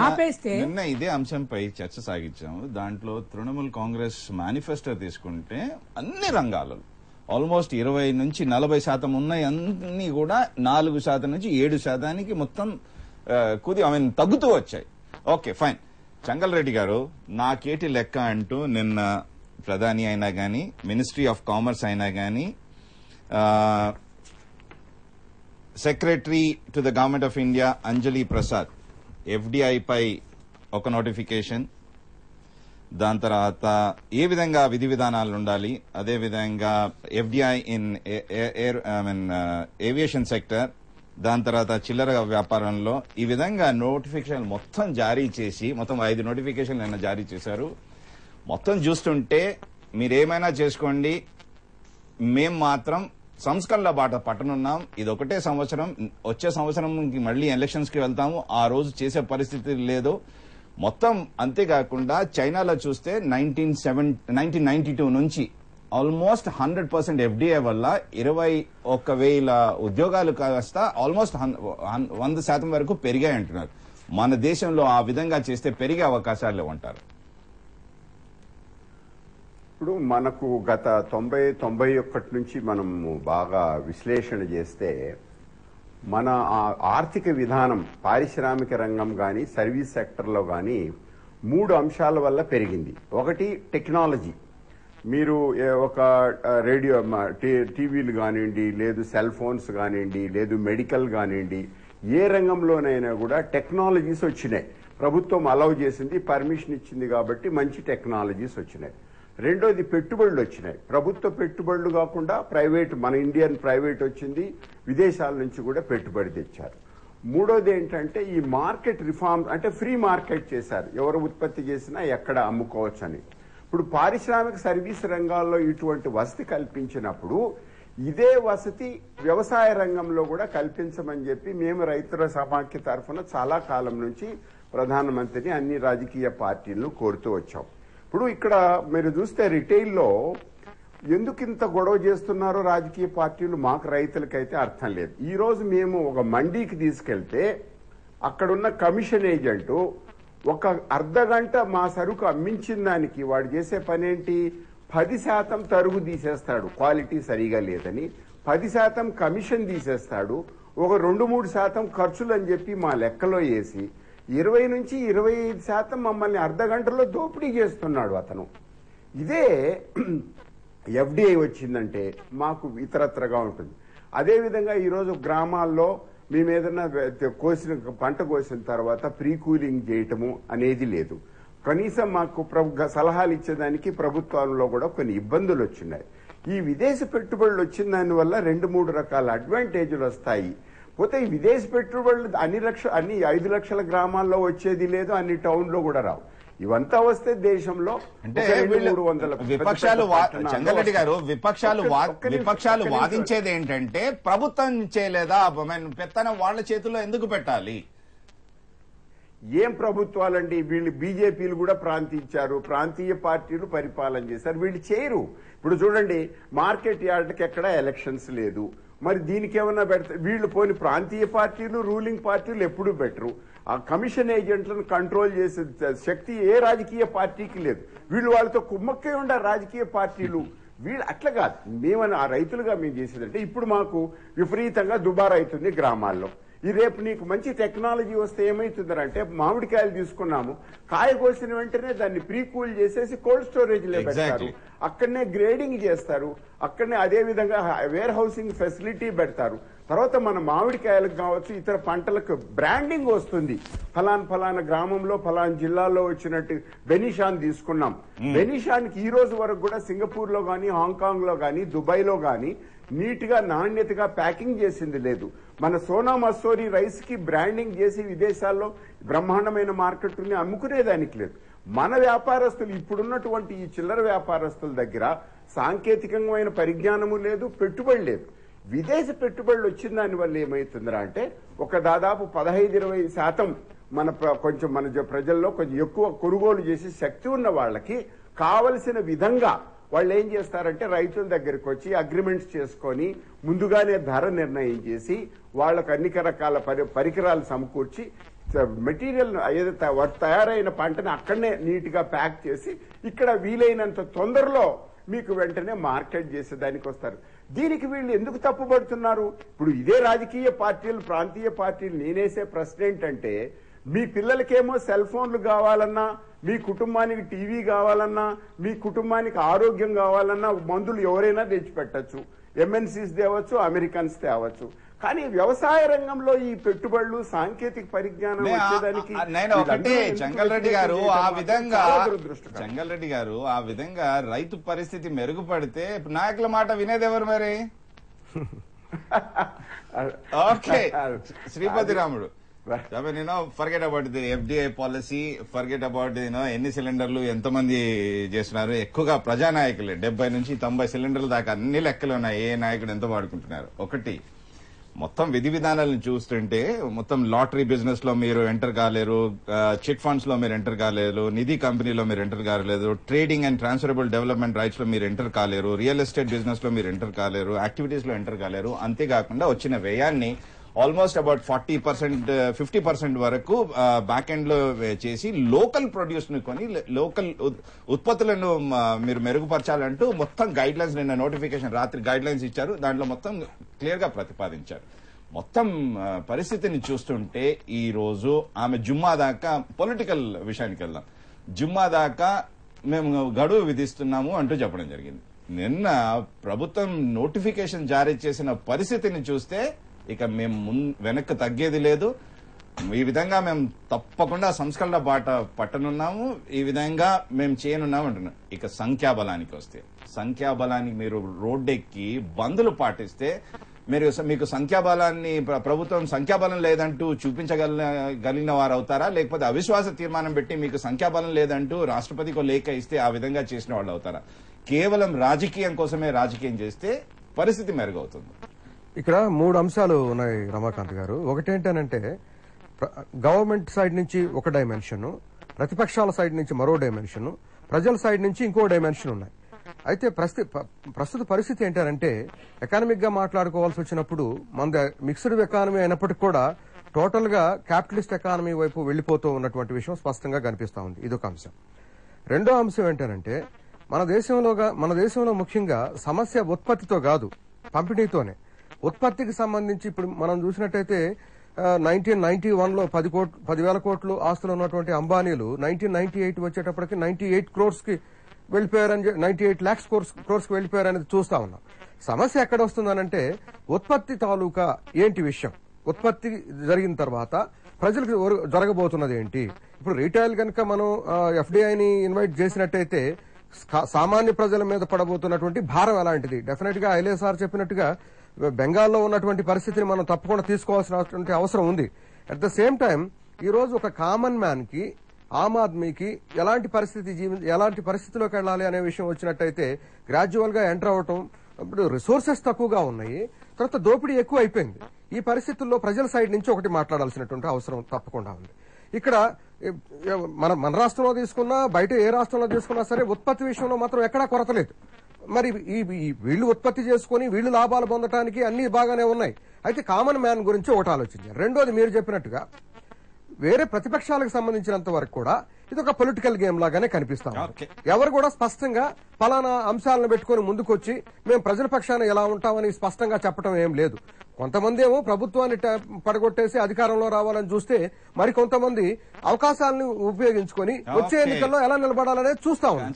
ఆపేస్తే నిన్న ఇదే అంశంపై చర్చ సాగించాము. దాంట్లో తృణమూల్ కాంగ్రెస్ మేనిఫెస్టో తీసుకుంటే అన్ని రంగాలలో ఆల్మోస్ట్ 20 నుంచి 40% ఉన్నాయి, అన్ని కూడా 4% నుంచి 7% మొత్తం తగ్గుతూ వచ్చాయి. Okay fine. చంగల్రెడ్డి గారు, నాకేటి లెక్క అంటూ నిన్న ప్రధాని అయినా గానీ, మినిస్ట్రీ ఆఫ్ కామర్స్ అయినా గానీ, secretary to the government of India Anjali Prasad FDI పై ఒక నోటిఫికేషన్, దాని తర్వాత ఏ విధంగా విధి విధానాలు ఉండాలి, అదేవిధంగా ఎఫ్డిఐ ఇన్ ఏవియేషన్ సెక్టర్, దాని తర్వాత చిల్లర వ్యాపారంలో ఈ విధంగా నోటిఫికేషన్ మొత్తం జారీ చేసి మొత్తం 5 నోటిఫికేషన్లు నిన్న జారీ చేశారు. మొత్తం చూస్తుంటే మీరేమైనా చేసుకోండి, మేం మాత్రం సంస్కరణల బాట పట్టనున్నాం. ఇది ఒకటే సంవత్సరం, వచ్చే సంవత్సరం మళ్లీ ఎలక్షన్స్ కి వెళ్తాము, ఆ రోజు చేసే పరిస్థితి లేదు మొత్తం. అంతేకాకుండా చైనాలో చూస్తే 1992 నుంచి ఆల్మోస్ట్ 100% ఎఫ్డిఐ వల్ల 21,000 ఉద్యోగాలు కాస్త ఆల్మోస్ట్ 100% వరకు పెరిగాయి అంటున్నారు. మన దేశంలో ఆ విధంగా చేస్తే పెరిగే అవకాశాలు ఉంటారు. ఇప్పుడు మనకు గత 90-91 నుంచి మనము బాగా విశ్లేషణ చేస్తే మన ఆర్థిక విధానం పారిశ్రామిక రంగం కానీ సర్వీస్ సెక్టర్లో కానీ 3 అంశాల వల్ల పెరిగింది. ఒకటి టెక్నాలజీ. మీరు ఒక రేడియో టీవీలు కానివ్వండి, లేదు సెల్ ఫోన్స్ కానివ్వండి, లేదు మెడికల్ కానివ్వండి, ఏ రంగంలోనైనా కూడా టెక్నాలజీస్ వచ్చినాయి. ప్రభుత్వం అలౌ చేసింది, పర్మిషన్ ఇచ్చింది కాబట్టి మంచి టెక్నాలజీస్ వచ్చినాయి. రెండోది పెట్టుబడులు వచ్చినాయి. ప్రభుత్వ పెట్టుబడులు కాకుండా ప్రైవేట్, మన ఇండియన్ ప్రైవేట్ వచ్చింది, విదేశాల నుంచి కూడా పెట్టుబడి తెచ్చారు. మూడోది ఏంటంటే ఈ మార్కెట్ రిఫార్మ్, అంటే ఫ్రీ మార్కెట్ చేశారు, ఎవరు ఉత్పత్తి చేసినా ఎక్కడ అమ్ముకోవచ్చు అని. ఇప్పుడు పారిశ్రామిక సర్వీస్ రంగాల్లో ఇటువంటి వసతి కల్పించినప్పుడు ఇదే వసతి వ్యవసాయ రంగంలో కూడా కల్పించమని చెప్పి మేము రైతుల సమాఖ్య తరఫున చాలా కాలం నుంచి ప్రధానమంత్రిని, అన్ని రాజకీయ పార్టీలను కోరుతూ వచ్చాం. ఇప్పుడు ఇక్కడ మీరు చూస్తే రిటైల్లో ఎందుకు ఇంత గొడవ చేస్తున్నారో రాజకీయ పార్టీలు, మాకు రైతులకైతే అర్థం లేదు. ఈ రోజు మేము ఒక మండీకి తీసుకెళ్తే అక్కడున్న కమిషన్ ఏజెంటు ఒక అర్ధగంట మా సరుకు అమ్మించిన దానికి వాడు చేసే పనేంటి, 10% తరుగు తీసేస్తాడు, క్వాలిటీ సరిగా లేదని 10% కమిషన్ తీసేస్తాడు. ఒక 2-3% ఖర్చులు అని చెప్పి మా లెక్కలో వేసి 20 నుంచి 25% మమ్మల్ని అర్ధగంటలో దోపిడీ చేస్తున్నాడు అతను. ఇదే ఎఫ్డిఐ వచ్చిందంటే మాకు ఇతరత్రగా ఉంటుంది. అదేవిధంగా ఈరోజు గ్రామాల్లో మేము ఏదైనా పంట కోసిన తర్వాత ప్రీ కూలింగ్ చేయటము అనేది లేదు. కనీసం మాకు సలహాలు ఇచ్చేదానికి ప్రభుత్వాలలో కూడా కొన్ని ఇబ్బందులు వచ్చినాయి. ఈ విదేశీ పెట్టుబడులు వచ్చిన దానివల్ల 2-3 రకాల అడ్వాంటేజ్లు వస్తాయి. పోతే ఈ విదేశీ పెట్టుబడులు అన్ని 5 లక్షల గ్రామాల్లో వచ్చేది లేదు, అన్ని టౌన్లో కూడా రావు. ఇవంతా వస్తే దేశంలో అంటే విపక్షాలు, చంద్రరెడ్డి గారు, విపక్షాలు వాదించేది ఏంటంటే ప్రభుత్వం చేయలేదా, పెత్తనం వాళ్ళ చేతుల్లో ఎందుకు పెట్టాలి? ఏం ప్రభుత్వాలండి వీళ్ళు? బీజేపీలు కూడా ప్రాంతించారు, ప్రాంతీయ పార్టీలు పరిపాలన చేశారు, వీళ్ళు చేయరు. ఇప్పుడు చూడండి, మార్కెట్ యార్డ్కి ఎక్కడ ఎలక్షన్స్ లేదు, మరి దీనికి ఏమన్నా పెడతారు వీళ్ళు? పోని ప్రాంతీయ పార్టీలు, రూలింగ్ పార్టీలు ఎప్పుడూ బెటరు. ఆ కమిషన్ ఏజెంట్లను కంట్రోల్ చేసే శక్తి ఏ రాజకీయ పార్టీకి లేదు. వీళ్ళు వాళ్ళతో కుమ్మక్కే ఉండారు రాజకీయ పార్టీలు. వీళ్ళు అట్లా కాదు. మేమని ఆ రైతులుగా మేము చేసేదంటే ఇప్పుడు మాకు విపరీతంగా దుబారా అవుతుంది గ్రామాల్లో. ఈ రేపు నీకు మంచి టెక్నాలజీ వస్తే ఏమైతుందంటే, మామిడికాయలు తీసుకున్నాము, కాయ కోసిన వెంటనే దాన్ని ప్రీ కూల్ చేసేసి కోల్డ్ స్టోరేజ్ లో పెడతారు, అక్కడనే గ్రేడింగ్ చేస్తారు, అక్కడనే అదే విధంగా వేర్ హౌసింగ్ ఫెసిలిటీ పెడతారు. తర్వాత మన మామిడికాయలకు కావచ్చు, ఇతర పంటలకు బ్రాండింగ్ వస్తుంది. ఫలానా గ్రామంలో ఫలానా జిల్లాలో వచ్చినట్టు బెనిషాన్ తీసుకున్నాం. బెనిషాన్కి ఈ రోజు వరకు కూడా సింగపూర్ లో గానీ, హాంకాంగ్ లో గానీ, దుబాయ్ లో గానీ నీట్ గా నాణ్యతగా ప్యాకింగ్ చేసింది లేదు. మన సోనా మసూరి రైస్ కి బ్రాండింగ్ చేసి విదేశాల్లో బ్రహ్మాండమైన మార్కెట్ని అమ్ముకునేదానికి లేదు. మన వ్యాపారస్తులు, ఇప్పుడున్నటువంటి ఈ చిల్లర వ్యాపారస్తుల దగ్గర సాంకేతికమైన పరిజ్ఞానము లేదు, పెట్టుబడి లేదు. విదేశీ పెట్టుబడులు వచ్చిన దానివల్ల ఏమవుతుందిరా అంటే, ఒక దాదాపు 15-20% మన ప్రజల్లో కొంచెం ఎక్కువ కొనుగోలు చేసి శక్తి ఉన్న వాళ్ళకి కావలసిన విధంగా వాళ్ళు ఏం చేస్తారంటే, రైతుల దగ్గరికి వచ్చి అగ్రిమెంట్స్ చేసుకొని ముందుగానే ధర నిర్ణయం చేసి వాళ్ళకు అన్ని రకాల పరికరాలు సమకూర్చి మెటీరియల్ ఏదైతే తయారైన పంటని అక్కడనే నీట్ గా ప్యాక్ చేసి ఇక్కడ వీలైనంత తొందరలో మీకు వెంటనే మార్కెట్ చేసేదానికి వస్తారు. దీనికి వీళ్ళు ఎందుకు తప్పుపడుతున్నారు? ఇప్పుడు ఇదే రాజకీయ పార్టీలు, ప్రాంతీయ పార్టీలు నేనేసే ప్రశ్న ఏంటంటే, మీ పిల్లలకేమో సెల్ ఫోన్లు కావాలన్నా, మీ కుటుంబానికి టీవీ కావాలన్నా, మీ కుటుంబానికి ఆరోగ్యం కావాలన్నా మందులు ఎవరైనా తెచ్చిపెట్టచ్చు, ఎంఎన్సీస్ తేవచ్చు, అమెరికన్స్ తేవచ్చు. కానీ వ్యవసాయ రంగంలో ఈ పెట్టుబడులు, సాంకేతిక పరిజ్ఞానం వచ్చేదానికి చెంగల్రెడ్డి గారు ఆ విధంగా రైతు పరిస్థితి మెరుగుపడితే నాయకుల మాట వినేదెవరు మరి? ఓకే, శ్రీపతి రాముడు, forget about the FDI policy, forget about ఎన్ని సిలిండర్లు ఎంతమంది చేస్తున్నారు. ఎక్కువగా ప్రజానాయకులే 70 నుంచి 90 సిలిండర్ల దాకా అన్ని లెక్కలు ఉన్నాయి. ఏ నాయకుడు ఎంత వాడుకుంటున్నారు. ఒకటి, మొత్తం విధి విధానాలను చూస్తుంటే మొత్తం లాటరీ బిజినెస్ లో మీరు ఎంటర్ కాలేరు, చిట్ ఫండ్స్ లో మీరు ఎంటర్ కాలేరు, నిధి కంపెనీలో మీరు ఎంటర్ కాలేరు, trading and transferable development rights లో మీరు ఎంటర్ కాలేరు, రియల్ ఎస్టేట్ బిజినెస్ లో మీరు ఎంటర్ కాలేరు, యాక్టివిటీస్ లో ఎంటర్ కాలేరు. అంతేకాకుండా వచ్చిన వ్యయాన్ని ఆల్మోస్ట్ అబౌట్ 40%, 50% వరకు బ్యాక్ ఎండ్ లో చేసి లోకల్ ప్రొడ్యూస్ ను కొని లోకల్ ఉత్పత్తులను మీరు మెరుగుపరచాలంటూ మొత్తం గైడ్ లైన్స్, నిన్న నోటిఫికేషన్ రాత్రి గైడ్ లైన్స్ ఇచ్చారు. దాంట్లో మొత్తం క్లియర్ గా ప్రతిపాదించారు. మొత్తం పరిస్థితిని చూస్తుంటే ఈ రోజు ఆమె జుమ్మా దాకా, పొలిటికల్ విషయానికి వెళ్దాం, జుమ్మా దాకా మేము గడువు విధిస్తున్నాము అంటూ చెప్పడం జరిగింది. నిన్న ప్రభుత్వం నోటిఫికేషన్ జారీ చేసిన పరిస్థితిని చూస్తే ఇక మేము వెనక్కి తగ్గేది లేదు. ఈ విధంగా మేము తప్పకుండా సంస్కరణ బాట పట్టనున్నాము, ఈ విధంగా మేము చేయనున్నాము అంటున్నాం. ఇక సంఖ్యాబలానికి వస్తే, సంఖ్యాబలానికి మీరు రోడ్డెక్కి బందులు పాటిస్తే మీకు సంఖ్యాబలాన్ని, ప్రభుత్వం సంఖ్యాబలం లేదంటూ చూపించగలిగిన వారు అవుతారా, లేకపోతే అవిశ్వాస తీర్మానం పెట్టి మీకు సంఖ్యాబలం లేదంటూ రాష్ట్రపతికి లేఖ ఇస్తే ఆ విధంగా చేసిన వాళ్ళు అవుతారా? కేవలం రాజకీయం కోసమే రాజకీయం చేస్తే పరిస్థితి మెరుగవుతుంది. ఇక్కడ 3 అంశాలు ఉన్నాయి రమాకాంత్ గారు. ఒకటేంటనంటే, గవర్నమెంట్ సైడ్ నుంచి ఒక డైమెన్షన్, ప్రతిపక్షాల సైడ్ నుంచి మరో డైమెన్షన్, ప్రజల సైడ్ నుంచి ఇంకో డైమెన్షన్ ఉన్నాయి. అయితే ప్రస్తుత పరిస్థితి ఏంటంటే, ఎకానమిక్ గా మాట్లాడుకోవాల్సి వచ్చినప్పుడు మన మిక్స్డ్ ఎకానమీ అయినప్పటికీ కూడా టోటల్ గా క్యాపిటలిస్ట్ ఎకానమీ వైపు వెళ్లిపోతూ ఉన్నటువంటి విషయం స్పష్టంగా కనిపిస్తా ఉంది. ఇదొక అంశం. రెండో అంశం ఏంటంటే, మన దేశంలో ముఖ్యంగా సమస్య ఉత్పత్తితో కాదు, పంపిణీతోనే. ఉత్పత్తికి సంబంధించి ఇప్పుడు మనం చూసినట్టయితే 1991లో 10,000 కోట్లు ఆస్తులు ఉన్నటువంటి అంబానీలు 1998 వచ్చేటప్పటికి 98 crores కి వెళ్లిపోయారని, 98 lakhs crores కి వెళ్లిపోయారనేది చూస్తా ఉన్నాం. సమస్య ఎక్కడ వస్తుందనంటే, ఉత్పత్తి తాలూకా ఏంటి విషయం, ఉత్పత్తి జరిగిన తర్వాత ప్రజలకు జరగబోతున్నది ఏంటి. ఇప్పుడు రీటైల్ కనుక మనం ఎఫ్డిఐని ఇన్వైట్ చేసినట్టయితే సామాన్య ప్రజల మీద పడబోతున్నటువంటి భారం ఎలాంటిది. డెఫినెట్ గా ఐలేసార్ చెప్పినట్టుగా బెంగాల్లో ఉన్నటువంటి పరిస్థితిని మనం తప్పకుండా తీసుకోవాల్సినటువంటి అవసరం ఉంది. అట్ ద సేమ్ టైం ఈ రోజు ఒక కామన్ మ్యాన్ కి, ఆమ్ ఆద్మీకి ఎలాంటి పరిస్థితిలోకి వెళ్లాలి అనే విషయం వచ్చినట్టయితే గ్రాడ్యువల్ గా ఎంటర్ అవటం. ఇప్పుడు రిసోర్సెస్ తక్కువగా ఉన్నాయి, తర్వాత దోపిడీ ఎక్కువ అయిపోయింది. ఈ పరిస్థితుల్లో ప్రజల సైడ్ నుంచి ఒకటి మాట్లాడాల్సినటువంటి అవసరం తప్పకుండా ఉంది. ఇక్కడ మన రాష్ట్రంలో తీసుకున్నా, బయట ఏ రాష్ట్రంలో తీసుకున్నా సరే ఉత్పత్తి విషయంలో మాత్రం ఎక్కడా కొరత లేదు. మరి వీళ్ళు ఉత్పత్తి చేసుకుని వీళ్ళు లాభాలు పొందడానికి అన్ని బాగానే ఉన్నాయి. అయితే కామన్ మ్యాన్ గురించి ఒకటి ఆలోచించారు. రెండోది, మీరు చెప్పినట్టుగా వేరే ప్రతిపక్షాలకు సంబంధించినంత వరకు కూడా ఇది ఒక పొలిటికల్ గేమ్ లాగానే కనిపిస్తాం. ఎవరు కూడా స్పష్టంగా ఫలానా అంశాలను పెట్టుకుని ముందుకొచ్చి మేము ప్రజల పక్షాన ఎలా ఉంటామని స్పష్టంగా చెప్పడం ఏం లేదు. కొంతమంది ఏమో ప్రభుత్వాన్ని పడగొట్టేసి అధికారంలో రావాలని చూస్తే, మరి కొంతమంది అవకాశాలను ఉపయోగించుకొని వచ్చే ఎన్నికల్లో ఎలా నిలబడాలనేది చూస్తా ఉన్నాం.